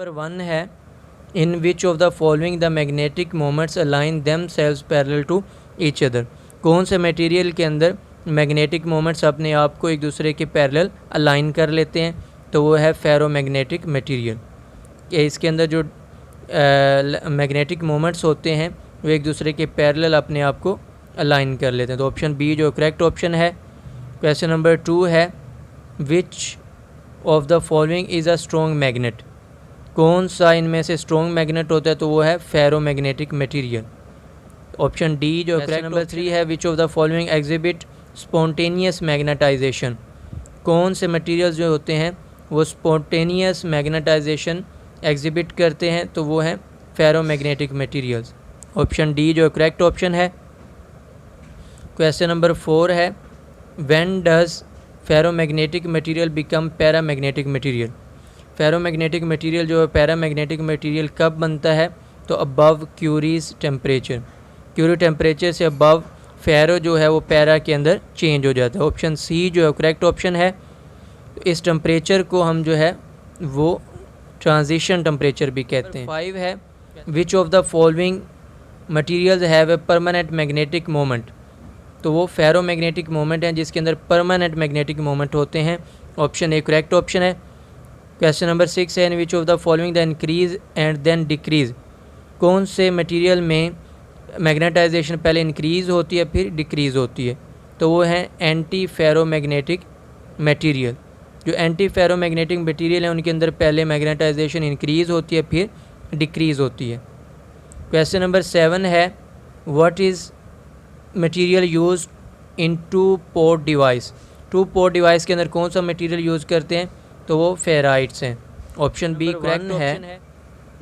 Number 1 है in which of the following the magnetic moments align themselves parallel to each other. कौन से material के अंदर magnetic moments अपने आप को एक दूसरे के पैरेलल अलाइन कर लेते हैं? तो वो है फेरोमैग्नेटिक मटेरियल। इसके अंदर जो मैग्नेटिक मोमेंट्स होते हैं वो एक दूसरे के पैरेलल अपने आप को अलाइन कर लेते हैं। तो ऑप्शन बी जो करेक्ट ऑप्शन है। क्वेश्चन नंबर 2 है which of the following is a strong magnet. कौन सा इनमें से स्ट्रॉन्ग मैग्नेट होता है? तो वो है फेरोमैग्नेटिक मटेरियल। ऑप्शन डी जो करेक्ट। नंबर 3 है which of the following exhibit spontaneous magnetization. कौन से मटेरियल्स जो होते हैं वो स्पॉन्टेनियस मैग्नेटाइजेशन एग्जिबिट करते हैं? तो वो हैं फेरोमैग्नेटिक मटेरियल्स। ऑप्शन डी जो करेक्ट ऑप्शन है। क्वेश्चन नंबर 4 है when does ferromagnetic material become paramagnetic material. Ferromagnetic material जो है पैरामैग्नेटिक मटेरियल कब बनता है? तो above Curie's temperature. Curie temperature से अबव फेरो जो है वो पैरा के अंदर चेंज हो जाता है। ऑप्शन सी जो है करेक्ट ऑप्शन है। तो इस टेम्परेचर को हम जो है वो ट्रांजिशन टेम्परेचर भी कहते हैं। 5 है which of the following materials have a permanent magnetic moment. तो वो फेरोमैग्नेटिक मोमेंट हैं जिसके अंदर परमानेंट मैग्नेटिक मोमेंट होते हैं। ऑप्शन ए करेक्ट ऑप्शन है। क्वेश्चन नंबर 6 है in which of the following the increase and then decrease. कौन से मटेरियल में मैग्नेटाइजेशन पहले इंक्रीज़ होती है फिर डिक्रीज़ होती है? तो वो है एंटी फेरोमैग्नेटिक मटेरियल। जो एंटी फेरोमैग्नेटिक मटेरियल है उनके अंदर पहले मैग्नेटाइजेशन इंक्रीज़ होती है फिर डिक्रीज़ होती है। क्वेश्चन नंबर 7 है what is material use in two port device. Two port device के अंदर कौन सा मटेरियल यूज़ करते हैं? तो वो फेराइट्स हैं। ऑप्शन बी करेक्ट है।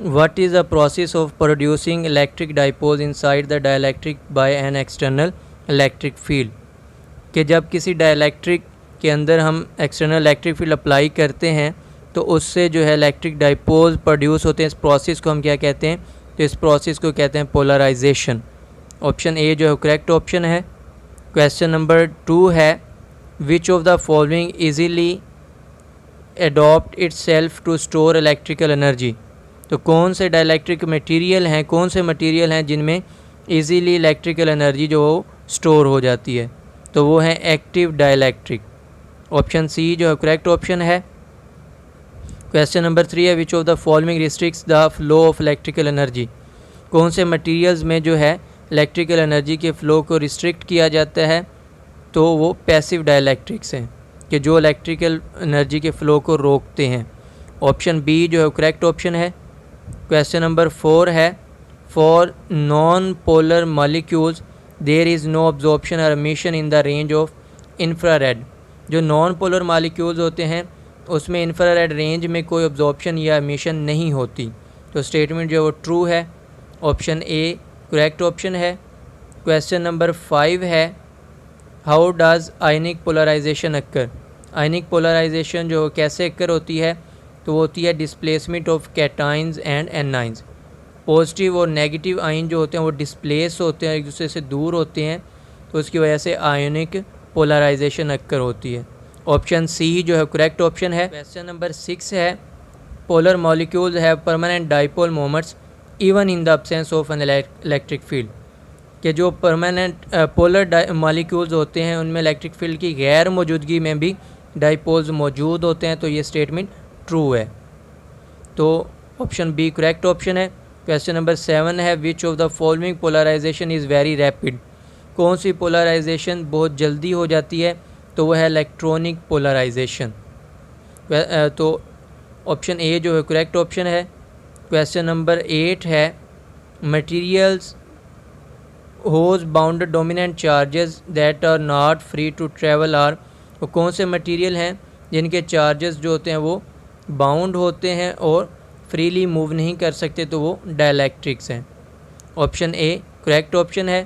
What is the process of producing electric dipoles inside the dielectric by an external electric field. कि जब किसी डाइलेक्ट्रिक के अंदर हम एक्सटर्नल इलेक्ट्रिक फील्ड अप्लाई करते हैं तो उससे जो है इलेक्ट्रिक डाइपोज प्रोड्यूस होते हैं। इस प्रोसेस को हम क्या कहते हैं? तो इस प्रोसेस को कहते हैं पोलराइजेशन। ऑप्शन ए जो है करेक्ट ऑप्शन है। क्वेश्चन नंबर 2 है which of the following easily adopt itself to store electrical energy. तो कौन से डाइलेक्ट्रिक मटेरियल हैं, कौन से मटेरियल हैं जिनमें इजीली इलेक्ट्रिकल एनर्जी जो हो स्टोर हो जाती है? तो वो है एक्टिव डाइलेक्ट्रिक। ऑप्शन सी जो है करेक्ट ऑप्शन है। क्वेश्चन नंबर 3 है which of the following restricts the flow of electrical energy. कौन से मटेरियल्स में जो है इलेक्ट्रिकल एनर्जी के फ़्लो को रिस्ट्रिक्ट किया जाता है? तो वो पैसिव डाइलेक्ट्रिक्स हैं कि जो इलेक्ट्रिकल एनर्जी के फ़्लो को रोकते हैं। ऑप्शन बी जो है करेक्ट ऑप्शन है। क्वेश्चन नंबर 4 है for non polar molecules there is no absorption और emission in the range of infrared. जो नॉन पोलर मॉलिक्यूल्स होते हैं उसमें इंफ्रारेड रेंज में कोई अब्जॉर्प्शन या एमिशन नहीं होती। तो स्टेटमेंट जो है वो ट्रू है। ऑप्शन ए करेक्ट ऑप्शन है। क्वेश्चन नंबर 5 है how does ionic polarization occur. Ionic polarization जो कैसे अक्कर होती है? तो वो होती है displacement of cations and anions. Positive और नेगेटिव आयन जो होते हैं वो डिस्प्लेस होते हैं, एक दूसरे से दूर होते हैं, तो उसकी वजह से आयनिक पोलराइजेशन अक्कर होती है। ऑप्शन सी जो है करेक्ट ऑप्शन है। क्वेश्चन नंबर 6 है polar molecules have permanent dipole moments even in the absence of an electric field. कि जो परमानेंट पोलर मॉलिक्यूल्स होते हैं उनमें इलेक्ट्रिक फील्ड की गैर मौजूदगी में भी डाइपोल्स मौजूद होते हैं। तो ये स्टेटमेंट ट्रू है। तो ऑप्शन बी करेक्ट ऑप्शन है। क्वेश्चन नंबर 7 है which of the following polarization is very rapid. कौन सी पोलराइजेशन बहुत जल्दी हो जाती है? तो वह है इलेक्ट्रॉनिक पोलराइजेशन। तो ऑप्शन ए जो है करेक्ट ऑप्शन है। क्वेश्चन नंबर 8 है materials whose bound dominant charges that are not free to travel are. वो कौन से मटेरियल हैं जिनके चार्जेस जो होते हैं वो बाउंड होते हैं और फ्रीली मूव नहीं कर सकते? तो वो डाइलेक्ट्रिक्स हैं। ऑप्शन ए करेक्ट ऑप्शन है।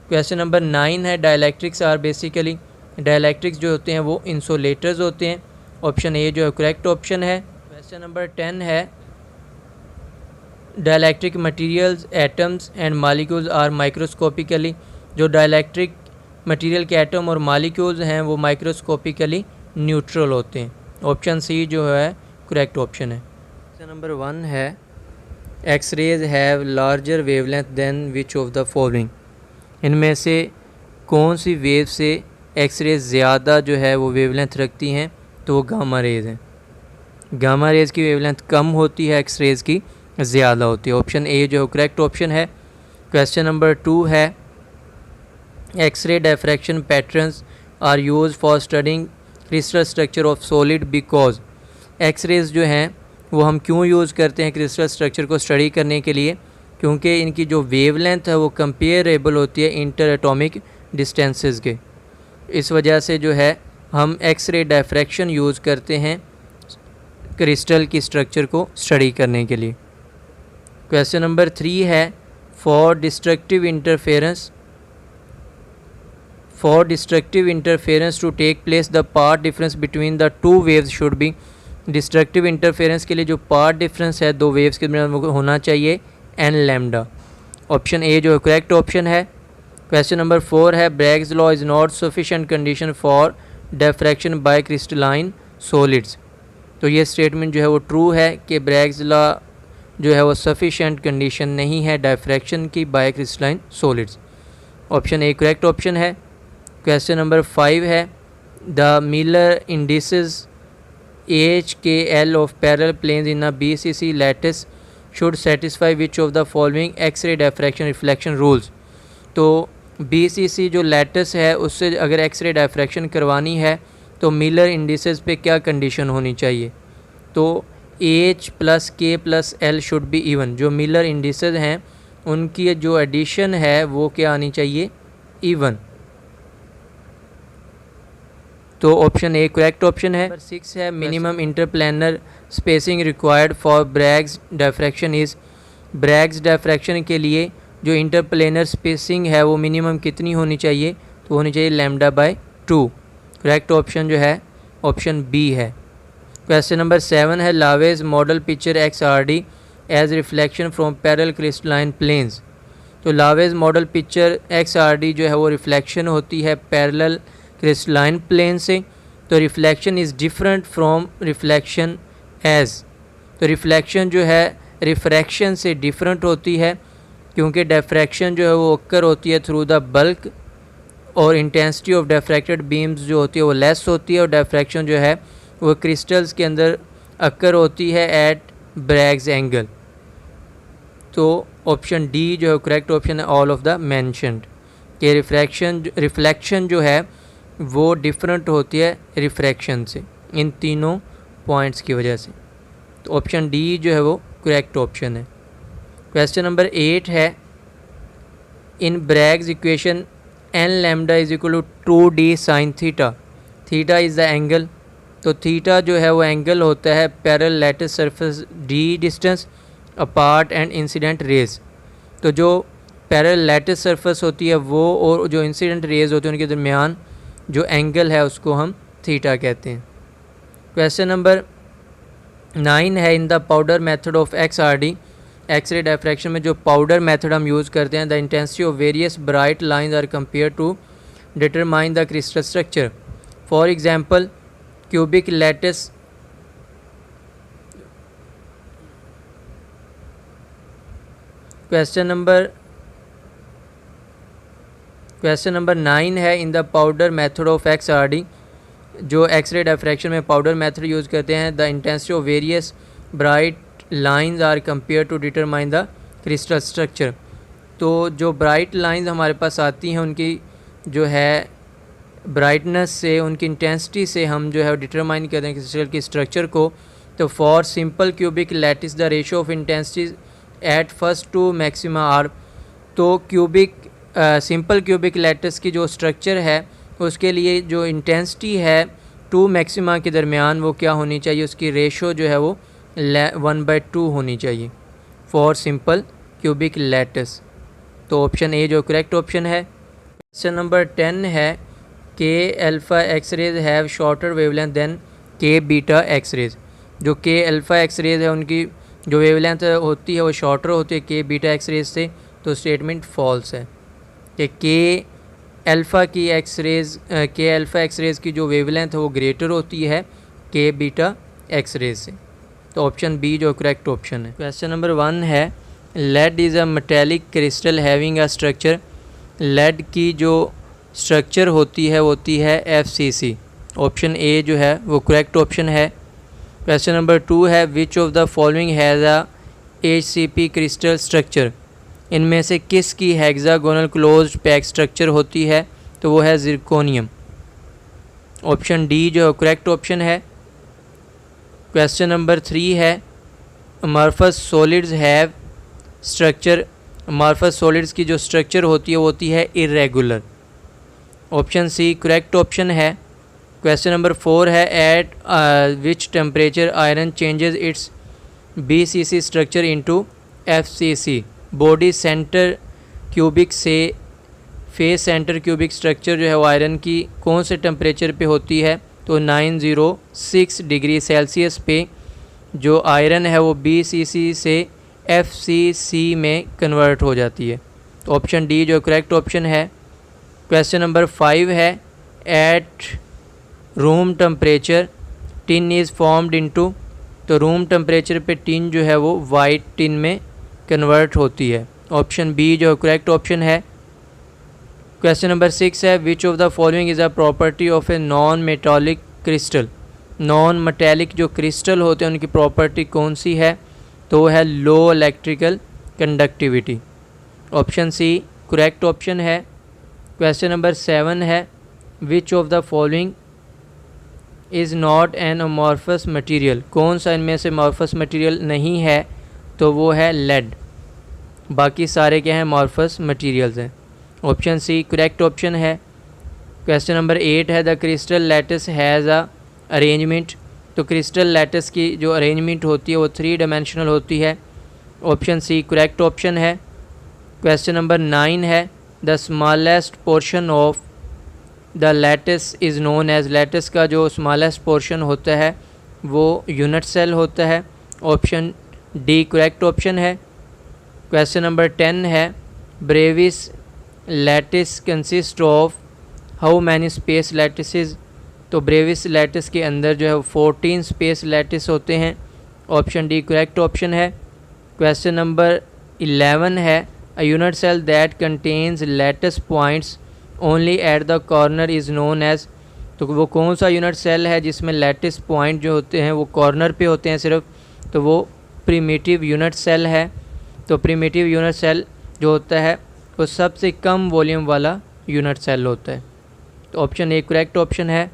क्वेश्चन नंबर 9 है डाइलेक्ट्रिक्स आर बेसिकली। डाइलेक्ट्रिक्स जो होते हैं वो इंसुलेटर्स होते हैं। ऑप्शन ए जो है करेक्ट ऑप्शन है। क्वेश्चन नंबर 10 है dielectric materials atoms and molecules are microscopically. जो डाइलेक्ट्रिक मटेरियल के एटम और मॉलिक्यूल्स हैं वो माइक्रोस्कोपिकली न्यूट्रल होते हैं। ऑप्शन सी जो है करेक्ट ऑप्शन है। क्वेश्चन नंबर 1 है X rays have larger wavelength than which of the following. इनमें से कौन सी वेव से एक्सरेज ज़्यादा जो है वो वेवलेंथ रखती हैं? तो वो गामा रेज हैं। गामा रेज की वेवलेंथ कम होती है, एक्सरेज की ज़्यादा होती है। ऑप्शन ए जो करेक्ट ऑप्शन है। क्वेश्चन नंबर 2 है X ray diffraction patterns are use for studying crystal structure of solid because. X rays जो हैं वो हम क्यों यूज़ करते हैं क्रिस्टल स्ट्रक्चर को स्टडी करने के लिए? क्योंकि इनकी जो वेवलेंथ है वो कंपेरेबल होती है इंटर एटॉमिक डिस्टेंसेस के। इस वजह से जो है हम एक्सरे डिफ्रैक्शन यूज़ करते हैं क्रिस्टल की स्ट्रक्चर को स्टडी करने के लिए। क्वेश्चन नंबर 3 है for destructive interference to take place the path difference between the two waves should be. Destructive interference के लिए जो पाथ डिफरेंस है दो वेव्स के दरमियान होना चाहिए एन लैम्डा। ऑप्शन ए जो करेक्ट ऑप्शन है। क्वेश्चन नंबर 4 है Bragg's law is not sufficient condition for diffraction by crystalline solids. तो ये स्टेटमेंट जो है वो ट्रू है कि ब्रैग्स लॉ जो है वो सफिशिएंट कंडीशन नहीं है डिफ्रैक्शन की by crystalline solids. Option A correct option है। क्वेश्चन नंबर 5 है the Miller indices HKL of parallel planes in a BCC lattice should satisfy which of the following X-ray diffraction reflection rules। तो BCC जो lattice है उससे अगर x ray diffraction करवानी है तो मिलर इंडिसेस पे क्या कंडीशन होनी चाहिए? तो H + K + L should be even. जो मिलर इंडिसेस हैं उनकी जो एडिशन है वो क्या आनी चाहिए? इवन। तो ऑप्शन ए करेक्ट ऑप्शन है। नंबर 6 है minimum interplanar spacing required for Bragg's diffraction is. Bragg's diffraction के लिए जो इंटरप्लेनर स्पेसिंग है वो मिनिमम कितनी होनी चाहिए? तो होनी चाहिए λ/2। करेक्ट ऑप्शन जो है ऑप्शन बी है। क्वेश्चन नंबर 7 है Laue's model picture XRD as reflection from parallel crystalline planes. तो लावेज मॉडल पिक्चर XRD जो है वो रिफ्लेक्शन होती है पैरेलल क्रिस्टलाइन प्लेन से। तो reflection is different from reflection as. तो रिफ्लेक्शन जो है रिफ्रैक्शन से डिफरेंट होती है क्योंकि डिफ्रैक्शन जो है वो ओकर होती है थ्रू द बल्क और इंटेंसिटी ऑफ डिफ्रैक्टेड बीम्स जो होती है वो लेस होती है और डिफ्रैक्शन जो है वो क्रिस्टल्स के अंदर अकर होती है एट ब्रैग्स एंगल। तो ऑप्शन डी जो है करेक्ट ऑप्शन है ऑल ऑफ द मेंशन्ड कि रिफ्लेक्शन जो है वो डिफरेंट होती है रिफ्रैक्शन से इन तीनों पॉइंट्स की वजह से। तो ऑप्शन डी जो है वो करेक्ट ऑप्शन है। क्वेश्चन नंबर 8 है in Bragg's equation N lambda is equal to 2d sin theta. Theta is the angle. तो थीटा जो है वो एंगल होता है parallel lattice surface d distance apart and incident rays. तो जो पैरेलल लैटिस सरफेस होती है वो और जो इंसिडेंट रेज होती है उनके दरमियान जो एंगल है उसको हम थीटा कहते हैं। क्वेश्चन नंबर 9 है in the powder method of XRD। X ray diffraction में जो पाउडर मेथड हम यूज़ करते हैं the intensity of various bright lines are compare to determine the crystal structure. For example cubic lattice question number 9 है in the powder method of XRD। जो X ray diffraction में powder method use करते हैं the intensity of various bright lines are compare to determine the crystal structure. तो जो bright lines हमारे पास आती हैं उनकी जो है ब्राइटनेस से उनकी इंटेंसिटी से हम जो है डिटरमाइन करते हैं क्रिस्टल की स्ट्रक्चर को। तो for simple cubic lattice the ratio of intensity at first two maxima are. तो सिंपल क्यूबिक लैटिस की जो स्ट्रक्चर है उसके लिए जो इंटेंसिटी है टू मैक्सिमा के दरमियान वो क्या होनी चाहिए? उसकी रेशो जो है वो 1/2 होनी चाहिए फॉर सिंपल क्यूबिक लैटिस। तो ऑप्शन ए जो करेक्ट ऑप्शन है। क्वेश्चन नंबर 10 है K alpha X rays have shorter wavelength than K beta X rays. जो के अल्फ़ा एक्सरेज है उनकी जो वेवलेंथ होती है वो शॉर्टर होती है के बीटा एक्सरेज से। तो स्टेटमेंट फॉल्स है कि के अल्फ़ा एक्सरेज की जो वेवलेंथ है वो ग्रेटर होती है के बीटा एक्सरेज से। तो ऑप्शन बी जो करेक्ट ऑप्शन है। क्वेश्चन नंबर 1 है lead is a metallic crystal having a structure. Lead की जो स्ट्रक्चर होती है FCC। ऑप्शन ए जो है वो करेक्ट ऑप्शन है। क्वेश्चन नंबर 2 है which of the following has a HCP crystal structure. इनमें से किस की हेक्सागोनल क्लोज्ड पैक स्ट्रक्चर होती है, तो वो है जिरकोनियम। ऑप्शन डी जो करेक्ट ऑप्शन है। क्वेश्चन नंबर 3 है amorphous solids have structure. Amorphous solids की जो स्ट्रक्चर होती है वो होती है irregular. Option C correct option है। क्वेश्चन नंबर 4 है at which temperature iron changes its BCC structure into FCC। Body center cubic से फेस सेंटर क्यूबिक स्ट्रक्चर जो है वो आयरन की कौन से टेम्परेचर पे होती है, तो 906 डिग्री सेल्सियस पे जो आयरन है वो BCC से FCC में कन्वर्ट हो जाती है। तो ऑप्शन डी जो करेक्ट ऑप्शन है। क्वेश्चन नंबर 5 है at room temperature tin is formed into. तो रूम टेम्परेचर पे टिन जो है वो वाइट टिन में कन्वर्ट होती है। ऑप्शन बी जो करेक्ट ऑप्शन है। क्वेश्चन नंबर 6 है which of the following is a property of a non metallic crystal. Non metallic जो क्रिस्टल होते हैं उनकी प्रॉपर्टी कौन सी है, तो वो है low electrical conductivity. Option C correct option है। क्वेश्चन नंबर 7 है which of the following is not an amorphous material. कौन सा इनमें से अमॉर्फस मटीरियल नहीं है, तो वो है लेड। बाकी सारे क्या हैं अमॉर्फस मटीरियल्स हैं। ऑप्शन सी करेक्ट ऑप्शन है। क्वेश्चन नंबर 8 है the crystal lattice has a arrangement. तो क्रिस्टल लैटिस की जो अरेंजमेंट होती है वो 3 डायमेंशनल होती है। ऑप्शन सी करेक्ट ऑप्शन है। क्वेश्चन नंबर 9 है the smallest portion of the lattice is known as. Lattice का जो स्मॉलेस्ट पोर्शन होता है वो यूनिट सेल होता है। ऑप्शन डी करेक्ट ऑप्शन है। क्वेश्चन नंबर 10 है Bravais lattice consist of how many space lattices. तो ब्रेविस लैटिस के अंदर जो है 14 स्पेस लैटिस होते हैं। ऑप्शन डी करेक्ट ऑप्शन है। क्वेश्चन नंबर 11 है a unit cell that contains lattice points only at the corner is known as. तो वो कौन सा यूनिट सेल है जिसमें लैटिस पॉइंट जो होते हैं वो कॉर्नर पे होते हैं सिर्फ, तो वो प्रिमिटिव यूनिट सेल है। तो प्रिमिटिव यूनिट सेल जो होता है वो सबसे कम वॉल्यूम वाला यूनिट सेल होता है। तो ऑप्शन ए करेक्ट ऑप्शन है।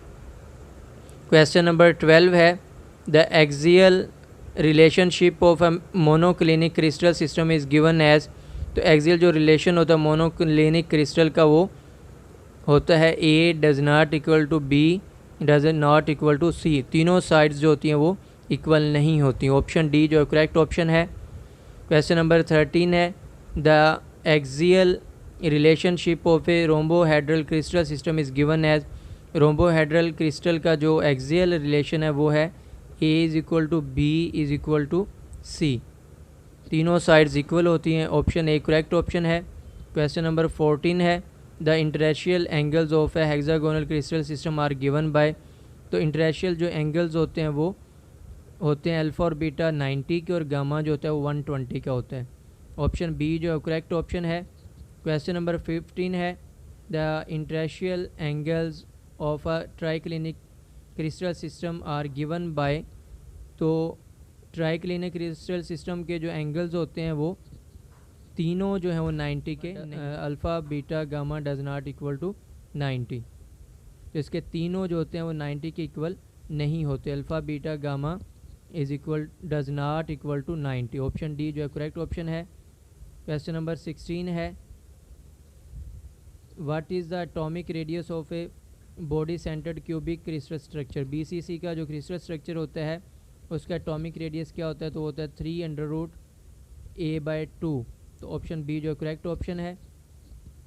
क्वेश्चन नंबर 12 है the axial relationship of a monoclinic crystal system is given as. तो एक्सियल जो रिलेशन होता है मोनोक्लिनिक क्रिस्टल का वो होता है A does not equal to B does not equal to C. तीनों साइड्स जो होती हैं वो इक्वल नहीं होती। ऑप्शन डी जो करेक्ट ऑप्शन है। क्वेश्चन नंबर 13 है the axial relationship of a rhombohedral crystal system is given as. Rhombohedral crystal का जो एक्सियल रिलेशन है वो है A is equal to B is equal to C. तीनों साइड्स इक्वल होती हैं। ऑप्शन ए करेक्ट ऑप्शन है। क्वेश्चन नंबर 14 है the interaxial angles of a hexagonal crystal system are given by. तो इंटरेशियल जो एंगल्स होते हैं वो होते हैं अल्फ़ा और बीटा 90 के और गामा जो होता है वो 120 का होता है। ऑप्शन बी जो करेक्ट ऑप्शन है। क्वेश्चन नंबर 15 है the interaxial angles of a triclinic crystal system are given by. तो ट्राइक्लिनिक क्रिस्टल सिस्टम के जो एंगल्स होते हैं वो तीनों जो है वो 90 के, alpha beta gamma does not equal to 90। तो इसके तीनों जो होते हैं वो 90 के इक्वल नहीं होते। Alpha beta gamma is equal does not equal to 90। Option D जो है करेक्ट ऑप्शन है। क्वेश्चन नंबर 16 है what is the atomic radius of a body centered cubic crystal structure. BCC का जो क्रिस्टल स्ट्रक्चर होता है उसका एटॉमिक रेडियस क्या होता है, तो होता है 3√A/2। तो ऑप्शन बी जो करेक्ट ऑप्शन है।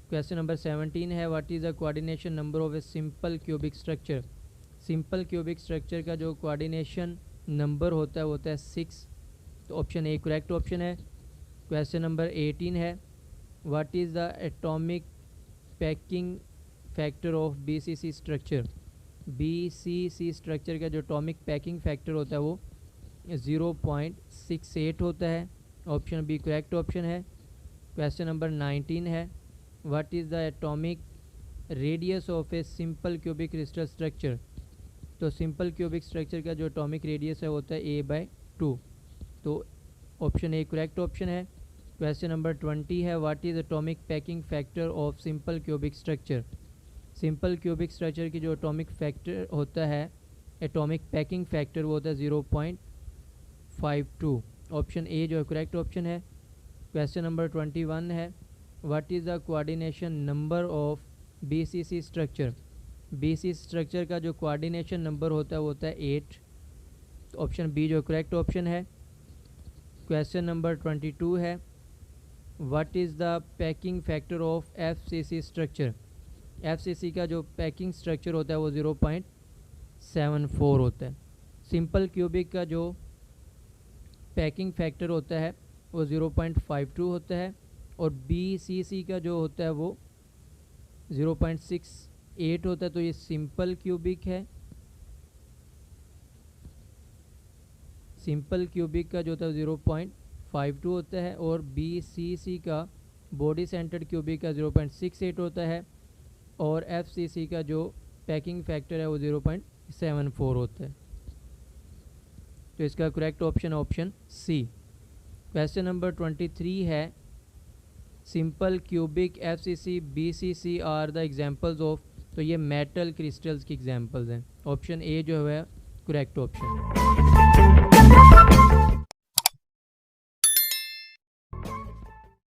क्वेश्चन नंबर 17 है what is the coordination number of a simple cubic structure. Simple cubic structure का जो कोऑर्डिनेशन नंबर होता है वो होता है 6। तो ऑप्शन ए करेक्ट ऑप्शन है। क्वेश्चन नंबर 18 है what is the atomic packing factor of BCC structure. BCC structure का जो एटॉमिक पैकिंग फैक्टर होता है वो 0.68 होता है। ऑप्शन बी करेक्ट ऑप्शन है। क्वेश्चन नंबर 19 है, what is the atomic radius of a simple cubic crystal structure. तो सिंपल क्यूबिक स्ट्रक्चर का जो एटॉमिक रेडियस है होता है a/2। तो ऑप्शन ए करेक्ट ऑप्शन है। क्वेश्चन नंबर 20 है, what is atomic packing factor of simple cubic structure. Simple cubic structure की जो एटॉमिक फैक्टर होता है, एटॉमिक पैकिंग फैक्टर वो होता है 0.52। ऑप्शन ए जो है करेक्ट ऑप्शन है। क्वेश्चन नंबर 21 है, what is the coordination number of BCC structure. BC structure का जो कोऑर्डिनेशन नंबर होता है वो होता है 8। ऑप्शन बी जो करेक्ट ऑप्शन है। क्वेश्चन नंबर 22 है, what is the packing factor of FCC structure. FCC का जो पैकिंग स्ट्रक्चर होता है वो 0.74 होता है। सिंपल क्यूबिक का जो पैकिंग फैक्टर होता है वो 0.52 होता है और BCC का जो होता है वो 0.68 होता है। तो ये सिंपल क्यूबिक है। सिंपल क्यूबिक का जो होता है 0.52 होता है और BCC का बॉडी सेंटर्ड क्यूबिक का 0.68 होता है और FCC का जो पैकिंग फैक्टर है वो 0.74 होता है। तो इसका correct option option C. Question number 23 है, simple cubic FCC BCC are the examples of. तो ये मेटल क्रिस्टल्स की एग्जांपल्स हैं। ऑप्शन ए जो है करेक्ट ऑप्शन।